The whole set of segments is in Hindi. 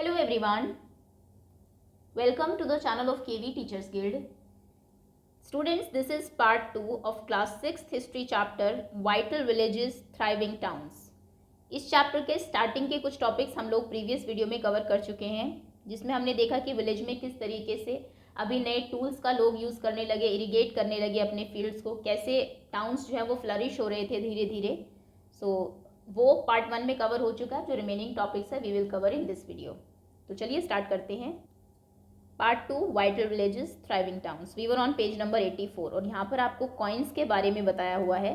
Hello everyone, welcome to the channel of KV Teachers Guild. Students, this is part 2 of class 6th history chapter Vital Villages Thriving Towns. इस चैप्टर के स्टार्टिंग के कुछ टॉपिक्स हम लोग प्रीवियस वीडियो में कवर कर चुके हैं, जिसमें हमने देखा कि विलेज में किस तरीके से अभी नए टूल्स का लोग यूज़ करने लगे, इरिगेट करने लगे अपने फील्ड्स को, कैसे टाउन्स जो है वो फ्लरिश हो रहे थे धीरे धीरे. वो पार्ट 1 में कवर हो चुका है. जो रिमेनिंग टॉपिक्स है we will cover in this video. तो चलिए स्टार्ट करते हैं. Part 2 vital villages thriving towns. We were on page number 84 और यहाँ पर आपको कॉइन्स के बारे में बताया हुआ है.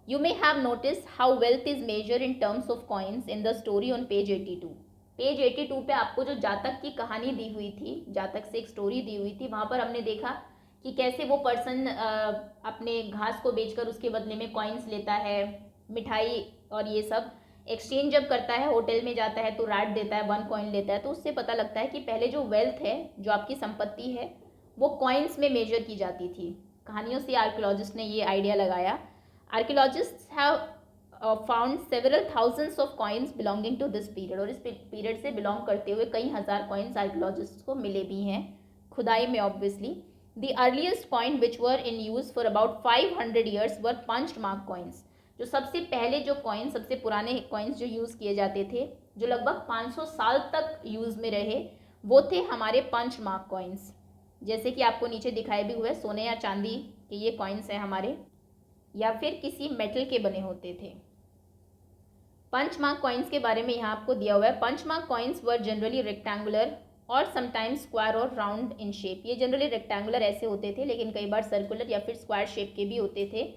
You may have notice how wealth is measure in terms of coins in the story on page 82. Page 82 पे आपको जो जातक की कहानी दी हुई थी, जातक से एक स्टोरी दी हुई थी, वहाँ पर हमने देखा कि कैसे वो पर्सन अपने घास को बेचकर उसके बदले में कॉइन्स लेता है, मिठाई और ये सब एक्सचेंज जब करता है, होटल में जाता है तो रैट देता है, 1 कॉइन लेता है. तो उससे पता लगता है कि पहले जो वेल्थ है, जो आपकी संपत्ति है, वो कॉइन्स में मेजर की जाती थी. कहानियों से आर्कियोलॉजिस्ट ने ये आइडिया लगाया. Archaeologists have found several thousands of coins belonging to this period. और इस पीरियड से बिलोंग करते हुए कई हज़ार कॉइन्स आर्कियोलॉजिस्ट्स को मिले भी हैं खुदाई में. Obviously the earliest coin which were in use for about 500 years were punched mark coins. जो सबसे पहले जो कॉइन्स, सबसे पुराने कॉइन्स जो यूज़ किए जाते थे, जो लगभग 500 साल तक यूज़ में रहे, वो थे हमारे पंच मार्क कॉइन्स. जैसे कि आपको नीचे दिखाए भी हुए, सोने या चांदी के ये कॉइन्स हैं हमारे, या फिर किसी मेटल के बने होते थे. पंच मार्क कॉइन्स के बारे में यहाँ आपको दिया हुआ है. Punch mark coins were generally rectangular और समटाइम्स स्क्वायर और राउंड इन शेप. ये जनरली रेक्टेंगुलर ऐसे होते थे, लेकिन कई बार सर्कुलर या फिर स्क्वायर शेप के भी होते थे.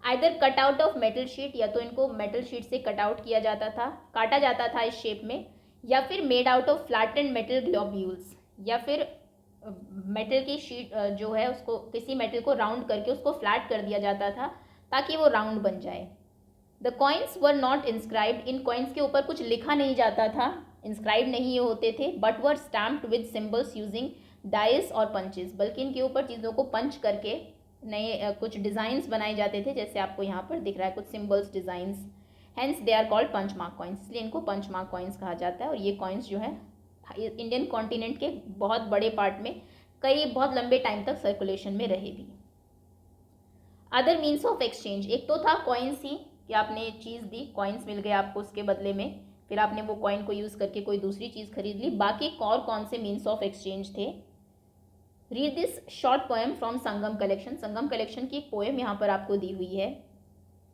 Either cut out of metal sheet, या तो इनको मेटल शीट से कट आउट किया जाता था, काटा जाता था इस शेप में, या फिर made out of flattened metal globules, या फिर मेटल की शीट जो है उसको, किसी मेटल को राउंड करके उसको फ्लैट कर दिया जाता था ताकि वो राउंड बन जाए. The coins were not inscribed. In coins के ऊपर कुछ लिखा नहीं जाता था, इंस्क्राइब नहीं होते थे, but were stamped with symbols using dice और पंचेस. बल्कि इनके ऊपर चीज़ों को पंच करके नए कुछ डिज़ाइंस बनाए जाते थे, जैसे आपको यहाँ पर दिख रहा है कुछ symbols, designs. Hence they are called punch mark coins. इसलिए इनको पंच मार्क कॉइन्स कहा जाता है. और ये कॉइन्स जो है इंडियन कॉन्टिनेंट के बहुत बड़े पार्ट में कई बहुत लंबे टाइम तक सर्कुलेशन में रहे भी. Other means of exchange. एक तो था कॉइन्स ही, कि आपने चीज़ दी, कॉइन्स मिल गए आपको उसके बदले में, फिर आपने वो कॉइन को यूज़ करके कोई दूसरी चीज़ खरीद ली. बाकी और कौन से मीन्स ऑफ एक्सचेंज थे? Read this short poem from Sangam collection. Sangam collection की एक पोएम यहाँ पर आपको दी हुई है.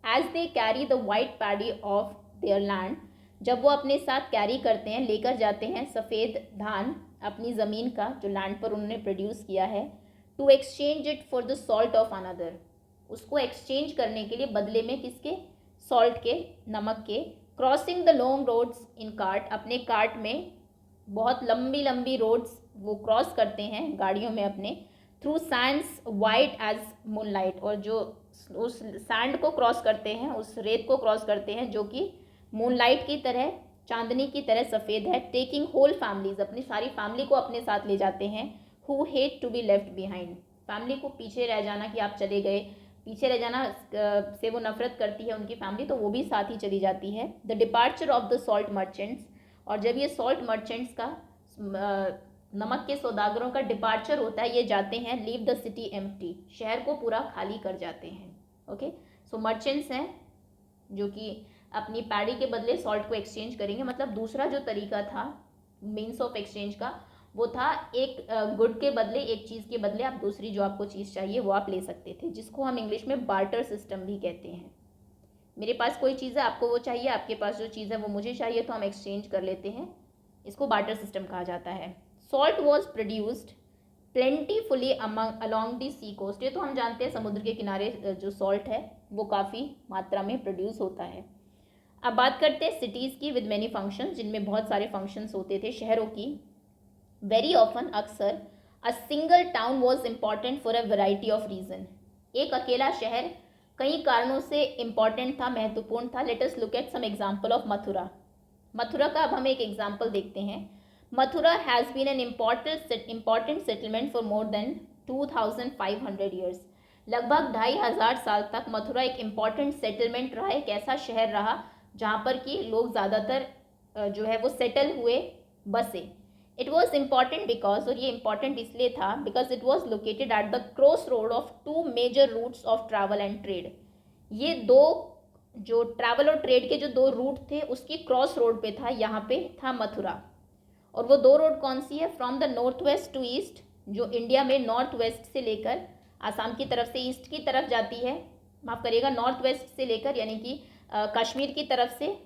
As they carry the white paddy of their land. जब वो अपने साथ कैरी करते हैं, लेकर जाते हैं सफ़ेद धान अपनी ज़मीन का, जो लैंड पर उन्होंने प्रोड्यूस किया है, to exchange it for the salt of another. उसको एक्सचेंज करने के लिए बदले में किसके? सॉल्ट के, नमक के. Crossing the long roads in cart. अपने कार्ट में बहुत लंबी लंबी रोड्स वो क्रॉस करते हैं गाड़ियों में अपने. Through sands white as moonlight. और जो उस सैंड को क्रॉस करते हैं, उस रेत को क्रॉस करते हैं जो कि मूनलाइट की तरह, चांदनी की तरह सफ़ेद है. Taking whole families. अपनी सारी फैमिली को अपने साथ ले जाते हैं. Who hate to be left behind. Family को पीछे रह जाना, कि आप चले गए, पीछे रह जाना से वो नफरत करती है उनकी फैमिली, तो वो भी साथ ही चली जाती है. The departure of the salt merchants. और जब ये सॉल्ट मर्चेंट्स का, नमक के सौदागरों का डिपार्चर होता है, ये जाते हैं, लीव द सिटी एम्प्टी. शहर को पूरा खाली कर जाते हैं. ओके, सो मर्चेंट्स हैं जो कि अपनी पैडी के बदले सॉल्ट को एक्सचेंज करेंगे. मतलब दूसरा जो तरीका था मीन्स ऑफ एक्सचेंज का, वो था एक गुड के बदले, एक चीज़ के बदले आप दूसरी जो आपको चीज़ चाहिए वो आप ले सकते थे, जिसको हम इंग्लिश में बार्टर सिस्टम भी कहते हैं. मेरे पास कोई चीज़ है, आपको वो चाहिए, आपके पास जो चीज़ है वो मुझे चाहिए, तो हम एक्सचेंज कर लेते हैं. इसको बार्टर सिस्टम कहा जाता है. Salt was produced plentifully along the sea coast. ये तो हम जानते हैं, समुद्र के किनारे जो सॉल्ट है वो काफ़ी मात्रा में प्रोड्यूस होता है. अब बात करते हैं सिटीज़ की, विद मैनी फंक्शंस, जिनमें बहुत सारे फंक्शंस होते थे शहरों की. वेरी ऑफन, अक्सर, a single town was important for a variety of reason. एक अकेला शहर कई कारणों से इम्पॉर्टेंट था, महत्वपूर्ण था. Let us look at some example of Mathura. Mathura का अब हम एक एग्जाम्पल देखते हैं. Mathura has been an important settlement for more than 2500 years. लगभग 2500 साल तक मथुरा एक इम्पॉर्टेंट सेटलमेंट रहा, एक ऐसा शहर रहा जहाँ पर कि लोग ज़्यादातर जो है वो सेटल हुए, बसे. इट वॉज इम्पॉर्टेंट बिकॉज, और ये इम्पॉर्टेंट इसलिए था because it was located at the cross road of two major routes of travel and trade. ये दो जो ट्रैवल और ट्रेड के जो दो रूट थे उसकी क्रॉस रोड पे था, यहाँ पे था मथुरा। और वो दो रोड कौन सी है? From the north west to east, जो इंडिया में नॉर्थ वेस्ट से लेकर आसाम की तरफ से ईस्ट की तरफ जाती है, माफ़ करिएगा नॉर्थ वेस्ट से लेकर यानी कि कश्मीर की तरफ से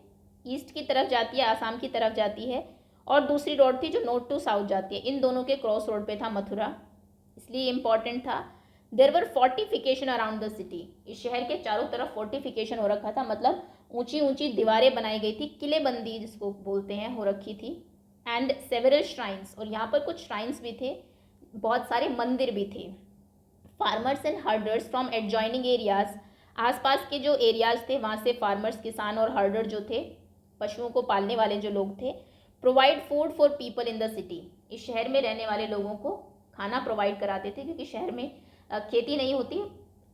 ईस्ट की तरफ जाती है, आसाम की तरफ जाती है। और दूसरी रोड थी जो नॉर्थ टू साउथ जाती है। इन दोनों के क्रॉस रोड पे था मथुरा, इसलिए इम्पॉर्टेंट था। There were fortification around the city, इस शहर के चारों तरफ फोर्टिफिकेशन हो रखा था, मतलब ऊंची ऊंची दीवारें बनाई गई थी, किलेबंदी जिसको बोलते हैं हो रखी थी। एंड सेवरल श्राइन्स, और यहाँ पर कुछ श्राइन्स भी थे, बहुत सारे मंदिर भी थे। Farmers and herders from adjoining areas, आसपास के जो एरियाज थे वहाँ से फार्मर्स, किसान और हर्डर जो थे, पशुओं को पालने वाले जो लोग थे, provide food for people in the city, इस शहर में रहने वाले लोगों को खाना प्रोवाइड कराते थे, क्योंकि शहर में खेती नहीं होती,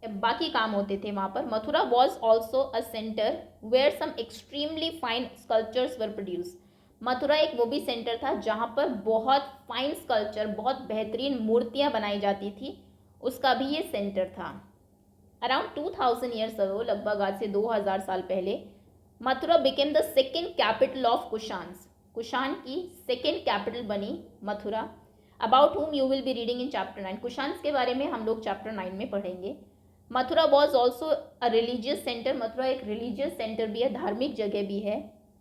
बाकी काम होते थे वहाँ पर। Mathura was also a centre where some extremely fine sculptures were produce, Mathura एक वो भी सेंटर था जहाँ पर बहुत फाइन स्कल्पचर, बहुत बेहतरीन मूर्तियाँ बनाई जाती थी, उसका भी ये सेंटर था। अराउंड 2000 ईयर्स अगो, लगभग आज से 2000 साल पहले, Mathura became the second capital of Kushans, Kushan की सेकेंड कैपिटल बनी Mathura. About whom you will be reading in chapter 9, Kushans के बारे में हम लोग चैप्टर 9 में पढ़ेंगे। Mathura was also a religious centre, Mathura एक रिलीजियस सेंटर भी है, धार्मिक जगह भी है।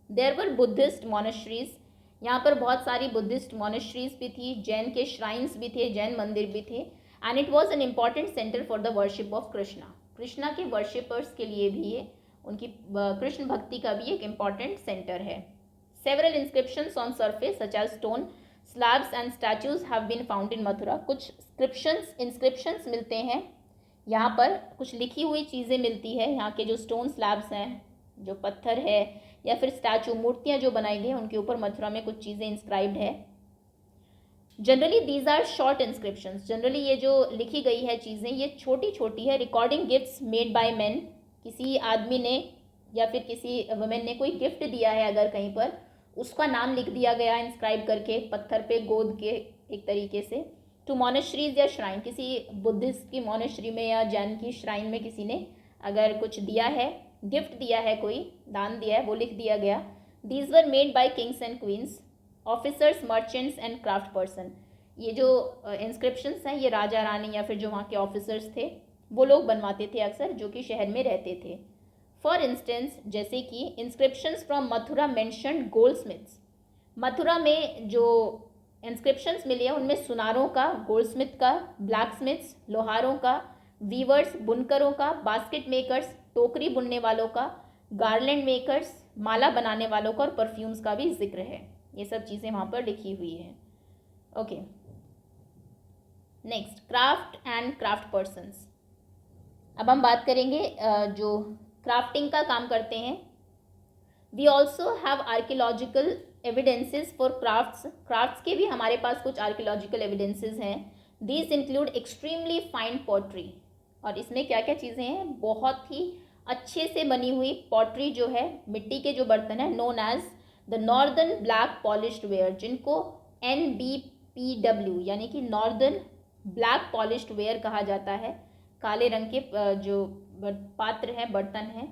देयर वर बुद्धिस्ट मोनेस्ट्रीज, यहाँ पर बहुत सारी बुद्धिस्ट मोनेस्ट्रीज भी थी, जैन के श्राइन्स भी थे, जैन मंदिर भी थे। And it was an important centre for the worship of Krishna, Krishna के वर्शिपर्स के लिए भी ये, उनकी कृष्ण भक्ति का भी एक इम्पॉर्टेंट सेंटर है। Several inscriptions on surface such as stone slabs and statues have been found in Mathura, कुछ इंस्क्रिप्शंस मिलते हैं यहाँ पर, कुछ लिखी हुई चीज़ें मिलती है, यहाँ के जो स्टोन स्लैब्स हैं, जो पत्थर है या फिर स्टैचू, मूर्तियाँ जो बनाई गई हैं उनके ऊपर मथुरा में कुछ चीज़ें इंस्क्राइब्ड है। Generally these are short inscriptions, generally ये जो लिखी गई है चीज़ें ये छोटी छोटी है। Recording gifts made by man, किसी आदमी ने या फिर किसी वुमेन ने कोई गिफ्ट दिया है अगर कहीं पर, उसका नाम लिख दिया गया इंस्क्राइब करके पत्थर पे गोद के एक तरीके से। टू मोनेस्ट्रीज या श्राइन, किसी बुद्धिस्ट की मोनेस्ट्री में या जैन की श्राइन में किसी ने अगर कुछ दिया है, गिफ्ट दिया है, कोई दान दिया है, वो लिख दिया गया। These were made by Kings and queen's, officers, merchants and craft person, ये जो इंस्क्रिप्शंस हैं ये राजा रानी या फिर जो वहाँ के ऑफिसर्स थे वो लोग बनवाते थे अक्सर, जो कि शहर में रहते थे। फॉर इंस्टेंस, जैसे कि inscriptions from Mathura mentioned gold Smiths, Mathura में जो इंस्क्रिप्शंस मिले हैं उनमें सुनारों का, गोल्ड स्मिथ का, ब्लैक स्मिथ्स लोहारों का, वीवर्स बुनकरों का, बास्केट मेकर्स टोकरी बुनने वालों का, गार्लैंड मेकर्स माला बनाने वालों का, और परफ्यूम्स का भी जिक्र है। ये सब चीज़ें वहाँ पर लिखी हुई हैं। Okay, next craft and craft persons. अब हम बात करेंगे जो क्राफ्टिंग का काम करते हैं। We also have archaeological evidences for crafts के भी हमारे पास कुछ आर्कियोलॉजिकल एविडेंसेस हैं। These include extremely fine pottery, और इसमें क्या क्या चीज़ें हैं, बहुत ही अच्छे से बनी हुई पॉटरी जो है, मिट्टी के जो बर्तन है, known as the northern black polished ware, जिनको NBPW यानी कि नॉर्दर्न ब्लैक पॉलिश्ड वेयर कहा जाता है। काले रंग के जो पात्र हैं, बर्तन हैं,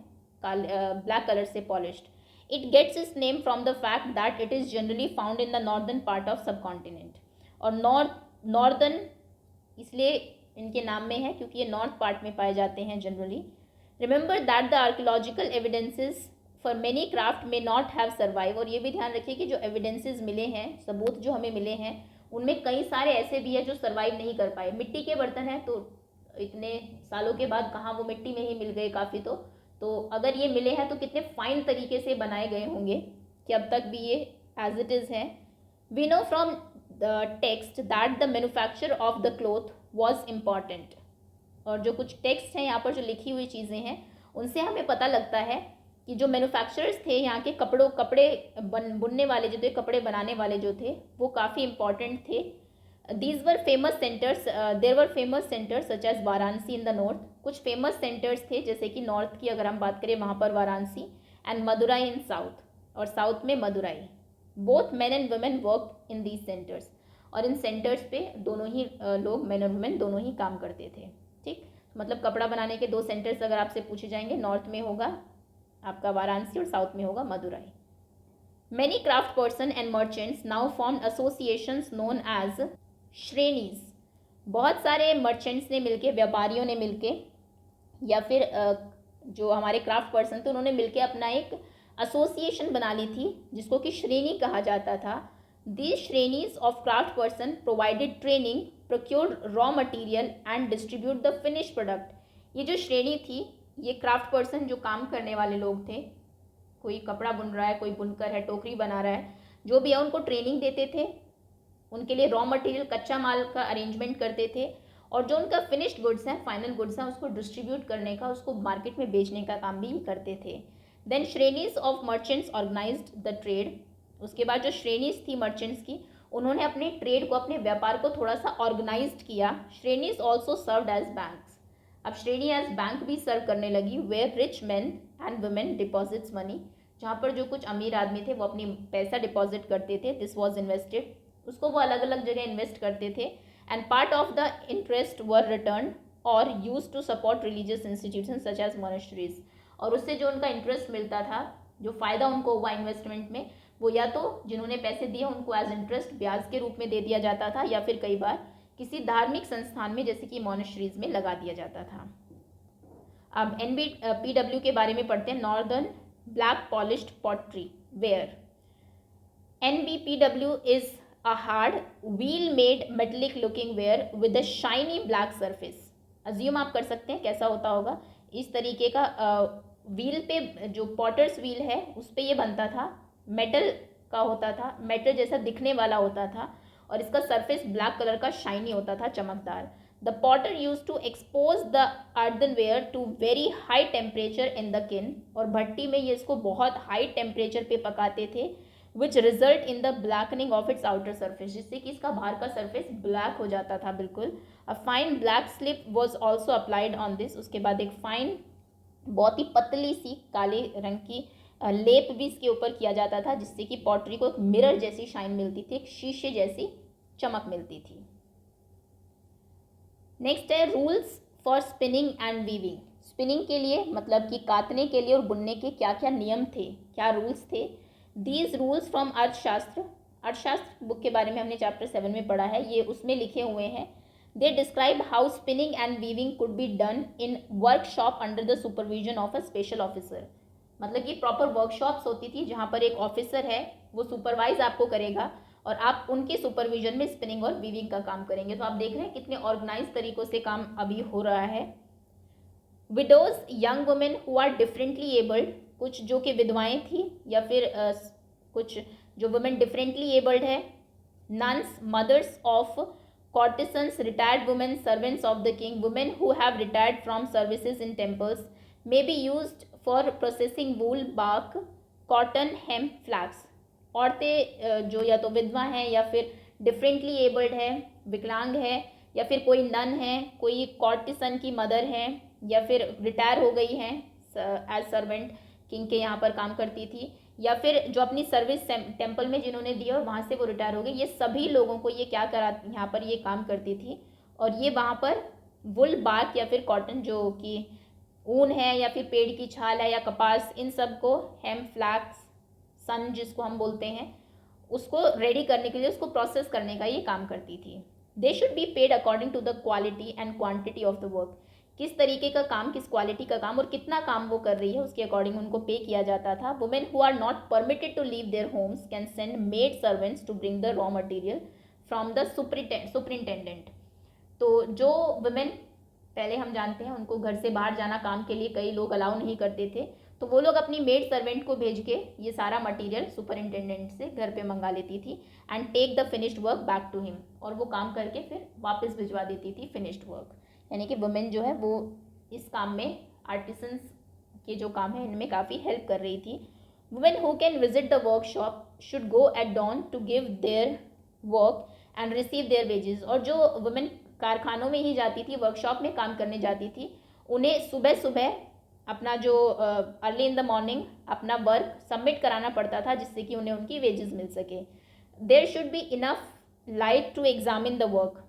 काले ब्लैक कलर से polished. It gets its name from the fact that it is generally found in the northern part of subcontinent, और नॉर्दर्न इसलिए इनके नाम में है क्योंकि ये नॉर्थ पार्ट में पाए जाते हैं generally. Remember that the archaeological evidences for many craft में नॉट हैव सर्वाइव, और ये भी ध्यान रखिए कि जो एविडेंसेस मिले हैं, सबूत जो हमें मिले हैं, उनमें कई सारे ऐसे भी हैं जो सर्वाइव नहीं कर पाए। मिट्टी के बर्तन हैं तो इतने सालों के बाद कहाँ वो मिट्टी में ही मिल गए काफ़ी, तो अगर ये मिले हैं तो कितने फाइन तरीके से बनाए गए होंगे कि अब तक भी ये एज इट इज़ हैं। We know from the text that the manufacture of the cloth was important, और जो कुछ टेक्स्ट हैं यहाँ पर जो लिखी हुई चीज़ें हैं उनसे हमें पता लगता है कि जो मैन्युफैक्चरर्स थे यहाँ के कपड़े बुनने वाले जो थे, कपड़े बनाने वाले जो थे, वो काफ़ी इम्पॉर्टेंट थे। These were famous centres, there were famous centres such as Varanasi in the north, कुछ फेमस सेंटर्स थे जैसे कि नॉर्थ की अगर हम बात करें वहाँ पर Varanasi, and Madurai in south, और साउथ में Madurai. Both men and women work in these centres, और इन सेंटर्स पे दोनों ही लोग, मेन और वुमेन दोनों ही काम करते थे। ठीक, मतलब कपड़ा बनाने के 2 सेंटर्स अगर आपसे पूछे जाएंगे, नॉर्थ में होगा आपका वाराणसी और साउथ में होगा Madurai. Many craft person and merchants now formed associations known as श्रेणीज। बहुत सारे मर्चेंट्स ने मिलके, व्यापारियों ने मिलके, या फिर जो हमारे क्राफ्ट पर्सन थे उन्होंने मिलके अपना एक एसोसिएशन बना ली थी जिसको कि श्रेणी कहा जाता था। These श्रेणीज of craft person provided training, procure raw material and distribute the finish product. ये जो श्रेणी थी, ये क्राफ्ट पर्सन जो काम करने वाले लोग थे, कोई कपड़ा बुन रहा है, कोई बुनकर है, टोकरी बना रहा है, जो भी है उनको ट्रेनिंग देते थे, उनके लिए रॉ मटेरियल कच्चा माल का अरेंजमेंट करते थे, और जो उनका फिनिश्ड गुड्स है, फाइनल गुड्स है, उसको डिस्ट्रीब्यूट करने का, उसको मार्केट में बेचने का काम भी करते थे। देन श्रेणीज of merchants organised the trade. उसके बाद जो श्रेणीज थी मर्चेंट्स की, उन्होंने अपने ट्रेड को, अपने व्यापार को थोड़ा सा ऑर्गेनाइज्ड किया। श्रेणीज ऑल्सो सर्व्ड एज बैंक्स। अब श्रेणी एज बैंक भी सर्व करने लगी, where rich man and women deposits money, जहाँ पर जो कुछ अमीर आदमी थे वो अपनी पैसा डिपॉजिट करते थे, दिस वॉज इन्वेस्टेड, उसको वो अलग अलग जगह इन्वेस्ट करते थे, and part of the interest were return और use to support religious institution such as monasteries. और उससे जो उनका इंटरेस्ट मिलता था, जो फ़ायदा उनको हुआ इन्वेस्टमेंट में, वो या तो जिन्होंने पैसे दिए उनको एज इंटरेस्ट ब्याज के रूप में दे दिया जाता था, या फिर कई बार किसी धार्मिक संस्थान में जैसे कि मोनेस्ट्रीज में लगा दिया जाता था। अब NBPW के बारे में पढ़ते हैं, northern black polished pottery ware. NBPW is a hard wheel made metallic looking ware with a shiny black surface। Assume आप कर सकते हैं कैसा होता होगा। इस तरीके का व्हील पे, जो पॉटर्स व्हील है उस पे ये बनता था, मेटल का होता था, मेटल जैसा दिखने वाला होता था, और इसका सरफेस ब्लैक कलर का शाइनी होता था, चमकदार। The potter used to expose the earthenware to very high temperature in the kiln, और भट्टी में ये इसको बहुत हाई टेम्परेचर पे पकाते थे, which result in the blackening of its outer surface, जिससे कि इसका बाहर का सरफेस ब्लैक हो जाता था बिल्कुल। A fine black slip was also applied on this। उसके बाद एक फाइन, बहुत ही पतली सी काले रंग की लेप भी इसके ऊपर किया जाता था, जिससे कि पॉटरी को एक मिरर जैसी शाइन मिलती थी, एक शीशे जैसी चमक मिलती थी। नेक्स्ट है rules for spinning and weaving. Spinning के लिए मतलब कि कातने के लिए और बुनने के क्या क्या नियम थे, क्या रूल्स थे। दीज रूल्स फ्रॉम अर्थशास्त्र, अर्थशास्त्र बुक के बारे में हमने चैप्टर 7 में पढ़ा है, ये उसमें लिखे हुए हैं। They describe how spinning and weaving could be done in workshop under the supervision of a special officer. मतलब कि प्रॉपर वर्कशॉप्स होती थी जहाँ पर एक ऑफिसर है, वो सुपरवाइज आपको करेगा और आप उनके सुपरविजन में स्पिनिंग और वीविंग का काम करेंगे। तो आप देख रहे हैं कितने ऑर्गेनाइज तरीकों से काम अभी हो रहा है। Widows, young women who are differently abled, कुछ जो कि विधवाएं थी या फिर कुछ जो वुमेन डिफरेंटली एबल्ड है। Nuns, mothers of courtesans, retired women, servants of the king, women who have retired from services in temples, may be used for processing wool, bark, cotton, hemp, flax। औरतें जो या तो विधवा हैं या फिर डिफरेंटली एबल्ड है, विकलांग है, या फिर कोई नन है, कोई कॉर्टिसन की मदर है, या फिर रिटायर हो गई हैं एज सर्वेंट किंग के यहाँ पर काम करती थी, या फिर जो अपनी सर्विस टेम्पल में जिन्होंने दी और वहाँ से वो रिटायर हो गए, ये सभी लोगों को ये क्या करा, यहाँ पर ये काम करती थी। और ये वहाँ पर वुल, बार्क या फिर कॉटन जो कि ऊन है या फिर पेड़ की छाल है या कपास, इन सब को हेम, फ्लैक्स, सन जिसको हम बोलते हैं, उसको रेडी करने के लिए, उसको प्रोसेस करने का ये काम करती थी। They should be paid according to the quality and quantity of the work. किस तरीके का काम, किस क्वालिटी का काम और कितना काम वो कर रही है उसके अकॉर्डिंग उनको पे किया जाता था। Women who are not permitted to leave their homes can send maid servants to bring the raw material from the superintendent. तो जो वुमेन, पहले हम जानते हैं उनको घर से बाहर जाना काम के लिए कई लोग अलाउ नहीं करते थे, तो वो लोग अपनी मेड सर्वेंट को भेज के ये सारा मटेरियल सुपरिंटेंडेंट से घर पे मंगा लेती थी and take the finished work back to him, और वो काम करके फिर वापस भिजवा देती थी फिनिश्ड वर्क। यानी कि वुमेन जो है वो इस काम में, आर्टिसंस के जो काम है इनमें काफ़ी हेल्प कर रही थी। Women who can visit the workshop should go at dawn to give their work and receive their wages. और जो वुमेन कारखानों में ही जाती थी, वर्कशॉप में काम करने जाती थी, उन्हें सुबह सुबह अपना जो अर्ली इन द मॉर्निंग अपना वर्क सबमिट कराना पड़ता था, जिससे कि उन्हें उनकी वेजेस मिल सके. There should be enough light to examine the work.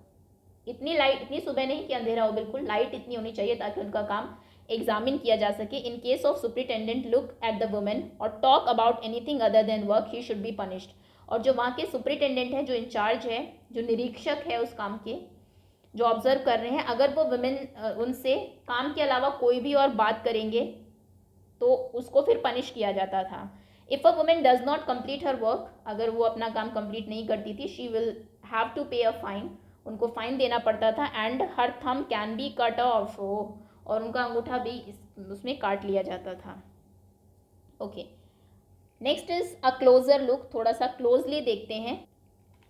इतनी लाइट, इतनी सुबह नहीं कि अंधेरा हो बिल्कुल, लाइट इतनी होनी चाहिए ताकि उनका काम एग्जामिन किया जा सके. In case of superintendent look at the women और talk about anything other than work, he should be punished. और जो वहाँ के सुप्रिटेंडेंट है, जो इंचार्ज है, जो निरीक्षक है उस काम के, जो ऑब्जर्व कर रहे हैं, अगर वो वुमेन उनसे काम के अलावा कोई भी और बात करेंगे तो उसको फिर पनिश किया जाता था. If a women does not complete her work, अगर वो अपना काम कंप्लीट नहीं करती थी, शी विल हैव टू पे अ फाइन, उनको फाइन देना पड़ता था. And her thumb can be cut off, और उनका अंगूठा भी उसमें काट लिया जाता था. Okay, next is a closure look. थोड़ा सा क्लोजली देखते हैं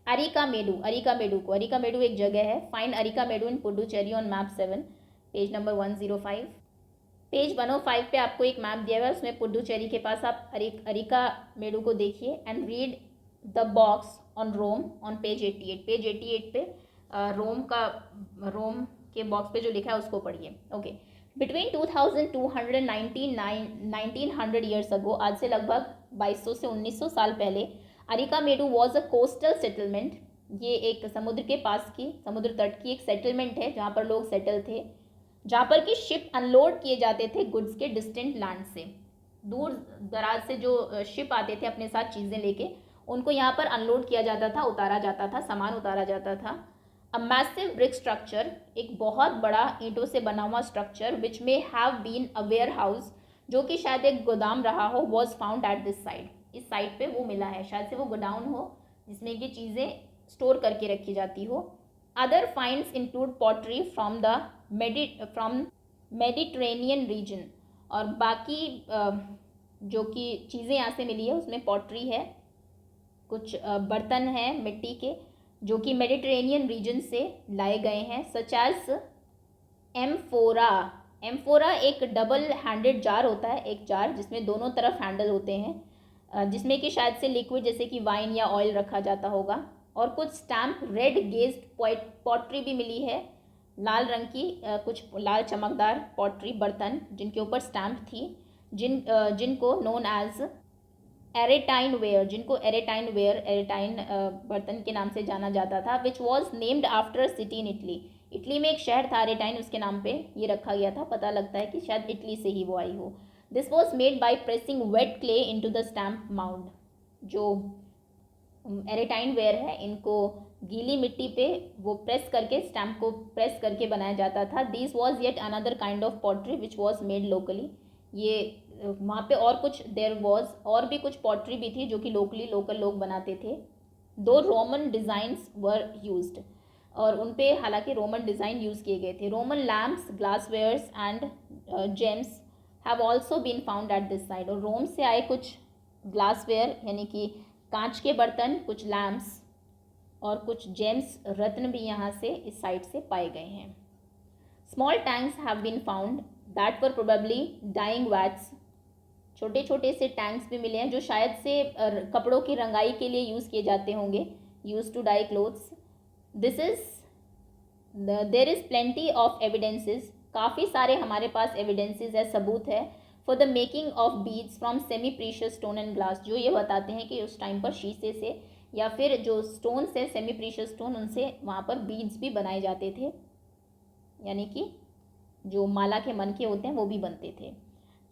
अरिकामेडु. अरिकामेडु एक जगह है. Find Arikamedu in Puducherry on map 7, page number 105. Page 105 पे आपको एक मैप दिया हुआ है, उसमें पुडुचेरी के पास आप अरिकामेडु को देखिए. And read the box on Rome on page 88. Page 88 पे रोम के बॉक्स पे जो लिखा है उसको पढ़िए. Okay, between 2200 and 1900 years ago, आज से लगभग 2200 से 1900 साल पहले, Arikamedu was a coastal settlement. ये एक समुद्र के पास की, समुद्र तट की एक सेटलमेंट है जहाँ पर लोग सेटल थे, जहाँ पर कि शिप अनलोड किए जाते थे गुड्स के डिस्टेंट लैंड से. दूर दराज से जो शिप आते थे अपने साथ चीज़ें लेके, उनको यहाँ पर अनलोड किया जाता था, उतारा जाता था, सामान उतारा जाता था. अ मैसिव ब्रिक स्ट्रक्चर, एक बहुत बड़ा ईंटों से बना हुआ structure, which may have been a warehouse, जो कि शायद एक गोदाम रहा हो, was found at this side. इस साइड पे वो मिला है, शायद से वो गोडाउन हो जिसमें कि चीज़ें स्टोर करके रखी जाती हो. Other finds include pottery from Mediterranean region, और बाकी जो कि चीज़ें यहाँ से मिली है उसमें पॉटरी है, कुछ बर्तन हैं मिट्टी के जो कि मेडिट्रेनियन रीजन से लाए गए हैं. Such as amphora. एम्फोरा एक डबल हैंडेड जार होता है, एक जार जिसमें दोनों तरफ हैंडल होते हैं, जिसमें कि शायद से लिक्विड जैसे कि वाइन या ऑयल रखा जाता होगा. और कुछ स्टैम्प रेड गेज्ड पॉटरी भी मिली है, लाल रंग की कुछ लाल चमकदार पॉटरी बर्तन जिनके ऊपर स्टैम्प थी, जिनको नोन एज एरेटाइन वेयर, एरेटाइन बर्तन के नाम से जाना जाता था. Which was named after city in Italy. Italy में एक शहर था एरेटाइन, उसके नाम पे ये रखा गया था. पता लगता है कि शायद इटली से ही वो आई हो. This was made by pressing wait clay into the stamp mound. जो एरेटाइन वेयर है, इनको गीली मिट्टी पे वो प्रेस करके, स्टैम्प को प्रेस करके बनाया जाता था. This was yet another kind of pottery which was made locally. ये वहाँ पे और कुछ देयर वॉज, और भी कुछ पॉटरी भी थी जो कि लोकल लोग बनाते थे. दो रोमन डिज़ाइंस वर यूज्ड, और उन पे हालांकि रोमन डिज़ाइन यूज़ किए गए थे. Roman lamps, glasswares and gems have also been found at this site. और रोम से आए कुछ ग्लासवेयर यानी कि कांच के बर्तन, कुछ लैम्प्स और कुछ जेम्स, रत्न भी यहाँ से इस साइड से पाए गए हैं. Small tanks have been found that were probably dyeing vats. छोटे छोटे से टैंक्स भी मिले हैं जो शायद से कपड़ों की रंगाई के लिए यूज़ किए जाते होंगे, use to dye clothes. This is there is plenty of evidences. काफ़ी सारे हमारे पास एविडेंसेस है, सबूत है, for the making of beads from semi precious stone and glass, जो ये बताते हैं कि उस टाइम पर शीशे से या फिर जो स्टोन से, सेमी प्रीशियस स्टोन, उनसे वहाँ पर बीड्स भी बनाए जाते थे, यानी कि जो माला के मन के होते हैं वो भी बनते थे.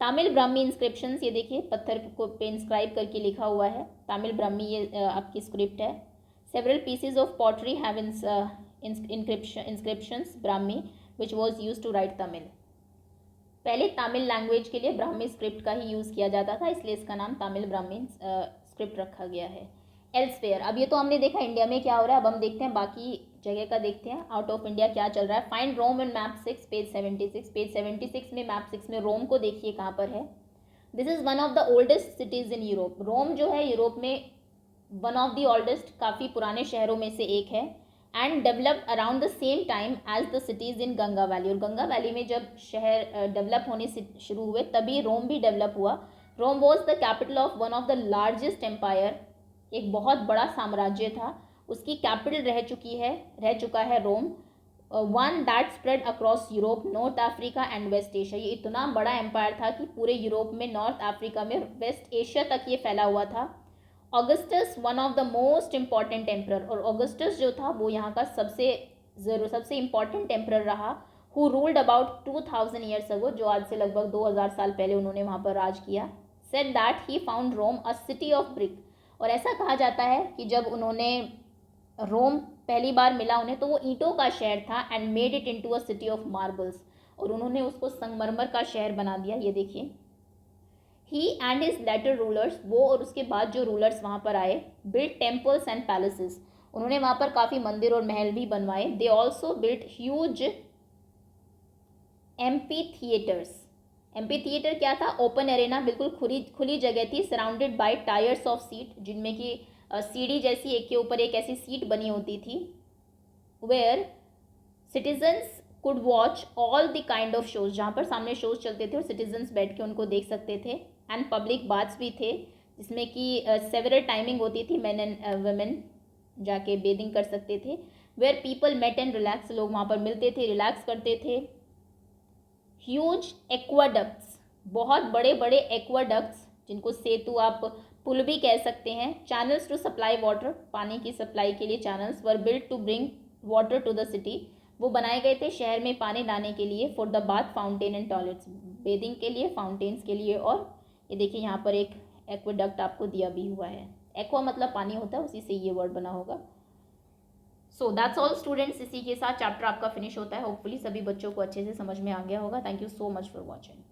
तमिल ब्राह्मी इंस्क्रिप्शंस, ये देखिए पत्थर को पे इंस्क्राइब करके लिखा हुआ है, तमिल ब्राह्मी ये आपकी स्क्रिप्ट है. Several pieces of pottery have inscriptions Brahmi which was use to write Tamil. पहले तमिल लैंग्वेज के लिए ब्राह्मी स्क्रिप्ट का ही यूज़ किया जाता था, इसलिए इसका नाम तमिल ब्राह्मी स्क्रिप्ट रखा गया है. एल्सवेयर, अब ये तो हमने देखा इंडिया में क्या हो रहा है, अब हम देखते हैं बाकी जगह का, देखते हैं आउट ऑफ इंडिया क्या चल रहा है. फाइंड रोम इन मैप 6, पेज 76. पेज 76 में, मैप 6 में रोम को देखिए कहाँ पर है. This is one of the oldest cities in Europe. Rome जो है यूरोप में वन ऑफ द ओल्डेस्ट, काफ़ी पुराने शहरों में से एक है. And developed around the same time as the cities in Ganga valley. और गंगा वैली में जब शहर डेवलप होने से शुरू हुए तभी रोम भी डेवलप हुआ. Rome was the capital of one of the largest empire. एक बहुत बड़ा साम्राज्य था, उसकी कैपिटल रह चुका है Rome. One that spread across Europe, North Africa and West Asia. ये इतना बड़ा एम्पायर था कि पूरे यूरोप में, नॉर्थ अफ्रीका में, वेस्ट एशिया तक ये फैला हुआ था। Augustus one of the most important emperor, और ऑगस्टस जो था वो यहाँ का सबसे इम्पॉर्टेंट एम्परर रहा, who ruled about 2000 years ago, जो आज से लगभग 2000 साल पहले उन्होंने वहाँ पर राज किया। Said that he found Rome a city of brick, और ऐसा कहा जाता है कि जब उन्होंने रोम पहली बार मिला उन्हें तो वो ईंटों का शहर था, and made it into a city of marbles, और उन्होंने उसको संगमरमर का शहर बना दिया। ये देखिए, ही एंड हिज लेटर रूलर्स, वो और उसके बाद जो रूलर्स वहाँ पर आए, बिल्ट टेम्पल्स एंड पैलेसेस, उन्होंने वहाँ पर काफ़ी मंदिर और महल भी बनवाए। They also built huge amphi theatres. Amphi theatre क्या था? ओपन एरेना, बिल्कुल खुली जगह थी, surrounded by tyres of seat, जिनमें कि सीढ़ी जैसी एक के ऊपर एक ऐसी सीट बनी होती थी, where citizens could watch all the kind of shows, जहाँ पर सामने शोज चलते थे और सिटीजन्स बैठ के उनको देख सकते थे। एंड पब्लिक बाथ्स भी थे, जिसमें कि सेवरल टाइमिंग होती थी, मेन एंड वुमेन जाके बेदिंग कर सकते थे। Where people met and relax, लोग वहाँ पर मिलते थे, रिलैक्स करते थे। ह्यूज एक्वाडक्ट्स, बहुत बड़े बड़े एक्वाडक्ट्स, जिनको सेतु आप पुल भी कह सकते हैं। चैनल्स टू सप्लाई वाटर, पानी की सप्लाई के लिए channels were built to bring water to the city, वो बनाए गए थे शहर में पानी लाने के लिए। For the bath fountain and toilets, bathing के लिए, फाउंटेन्स के लिए। और ये देखिए यहाँ पर एक एक्वाडक्ट आपको दिया भी हुआ है। एक्वा मतलब पानी होता है, उसी से ये वर्ड बना होगा। सो दैट्स ऑल स्टूडेंट्स, इसी के साथ चैप्टर आपका फिनिश होता है। होपफुली सभी बच्चों को अच्छे से समझ में आ गया होगा। Thank you so much for watching.